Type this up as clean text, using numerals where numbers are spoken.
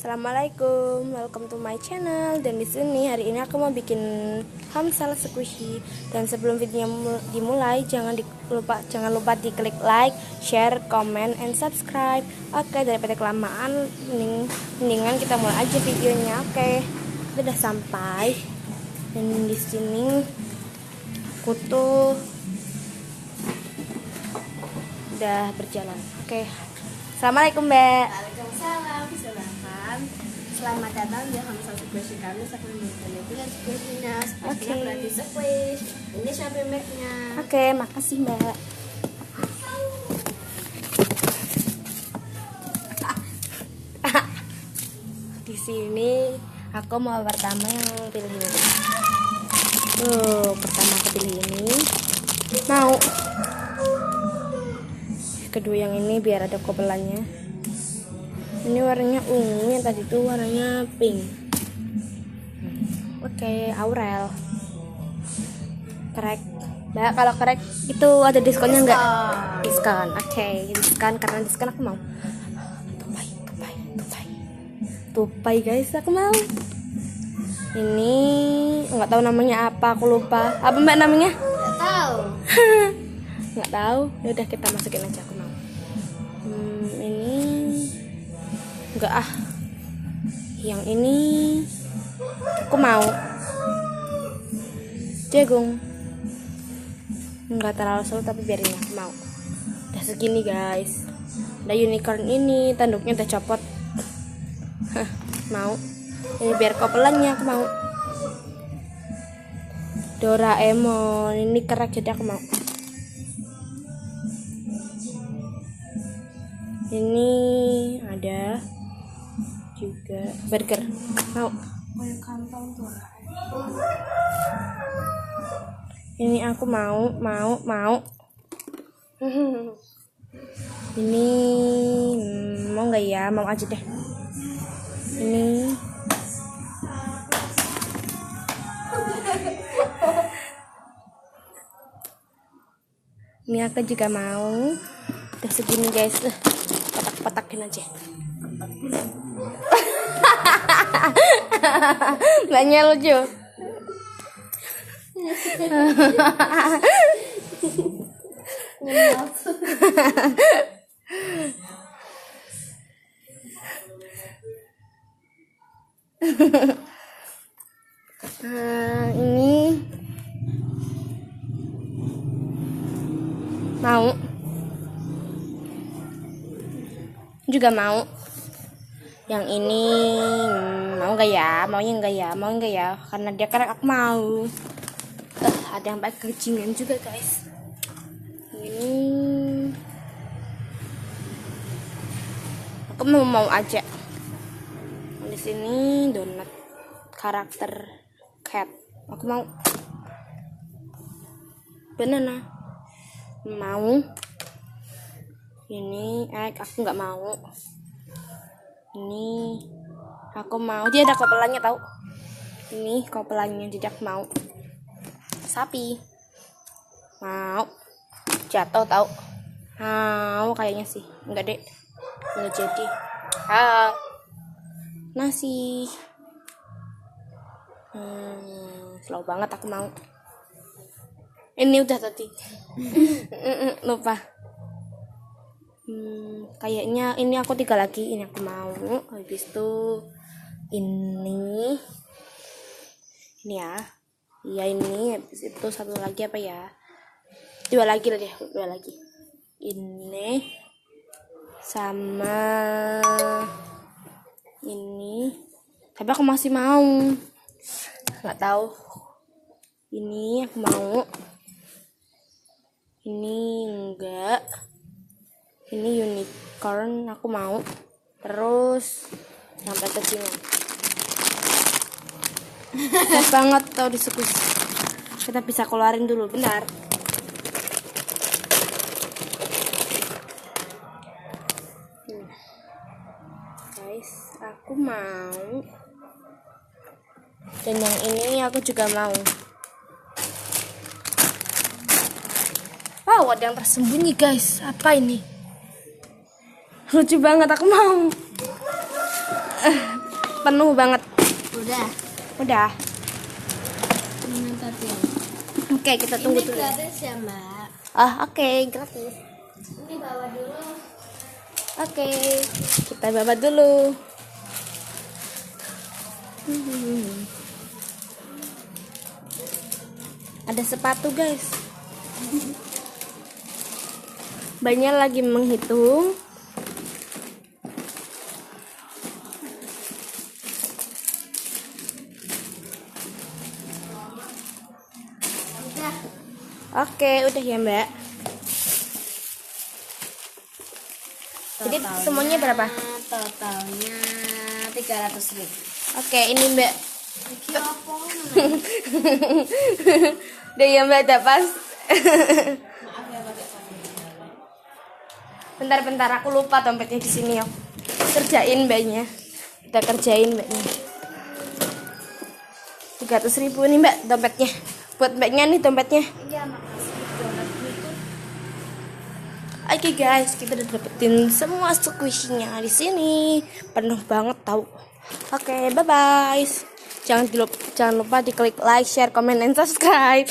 Assalamualaikum, welcome to my channel. Dan di sini hari ini aku mau bikin Hamsal squishy. Dan sebelum videonya dimulai, jangan lupa diklik like, share, comment, and subscribe. Oke, daripada kelamaan, mendingan kita mulai aja videonya. Oke, udah sampai. Dan di sini aku tuh udah berjalan. Oke, assalamualaikum Mbak. Waalaikumsalam, silakan. Selamat datang di Hamsal Squishy kami. Saya akan memberikan dengan squishy-nya. Sepertinya berarti squish. Ini shopping bag-nya. Oke, makasih Mbak. Di sini aku mau pertama yang pilih ini. Pertama aku pilih ini. Mau. Kedua yang ini biar ada kopelannya. Ini warnanya ungu, yang tadi itu warnanya pink. Oke, Aurel. Krek. Mbak, kalau krek itu ada diskonnya enggak? Diskon. Oke, diskon karena diskon aku mau. Tupai guys, aku mau. Ini enggak tahu namanya apa, aku lupa. Apa Mbak namanya? Nggak tahu. Nggak tahu. Ya udah kita masukin aja, aku mau. Ini enggak ah. Yang ini aku mau. Jagung. Enggak terlalu seru tapi biarin aku mau. Udah segini guys. Ada unicorn ini, tanduknya udah copot. Mau. Ini biar kopelannya aku mau. Doraemon ini kerak jadi aku mau. Ini ada juga burger mau. Ini aku mau. Ini mau nggak ya? Mau aja deh. Ini aku juga mau. Udah segini guys. Kotak-kotakin aja. Mbaknya lucu. Ini mau juga mau. Yang ini mau nggak ya? Mau nggak ya? Karena dia kan aku mau. Ada yang pakai kejingan juga guys. Ini aku mau aja. Di sini donat karakter cat. Aku mau. Banana. Mau. Ini aku nggak mau. Ini aku mau. Dia ada kopelannya tahu. Ini kopelannya jadi aku mau. Sapi. Mau. Jatuh tahu. Mau kayaknya sih. Enggak deh. Enggak jadi. Nasi. Slow banget aku mau. Ini udah tadi. Lupa. Kayaknya ini aku 3 lagi. Ini aku mau. Habis itu ini ya. Iya ini. Habis itu satu lagi apa ya? 2 lagi lah deh. 2 lagi. Ini sama ini. Tapi aku masih mau. Nggak tahu. Ini aku mau. Ini enggak. Ini unicorn aku mau. Terus sampai ke sini. Susah banget tau di squeeze. Kita bisa keluarin dulu, benar. Guys, aku mau. Dan yang ini aku juga mau. Wow, ada yang tersembunyi guys. Apa ini? Lucu banget, aku mau. Penuh banget. Udah. Udah. Oke, kita tunggu Ini dulu. gratis ya, Mbak. Oke, gratis. Ini bawa dulu. Oke, kita bawa dulu. Ada sepatu, guys. Banyak lagi menghitung. Udah. Oke, udah ya, Mbak. Jadi semuanya berapa? Totalnya 300.000. Oke, ini Mbak. Iki apa? Udah ya, Mbak, udah pas. Maaf ya, Pak. Bentar, aku lupa dompetnya di sini ya. Kerjain Mbaknya. Kita kerjain Mbaknya. 300.000 nih Mbak dompetnya. Buat Mbaknya nih dompetnya. Iya, makasih. Donat itu. Oke guys, kita udah dapetin semua squishy-nya di sini. Penuh banget tau. Oke, bye bye. Jangan lupa diklik like, share, comment, and subscribe.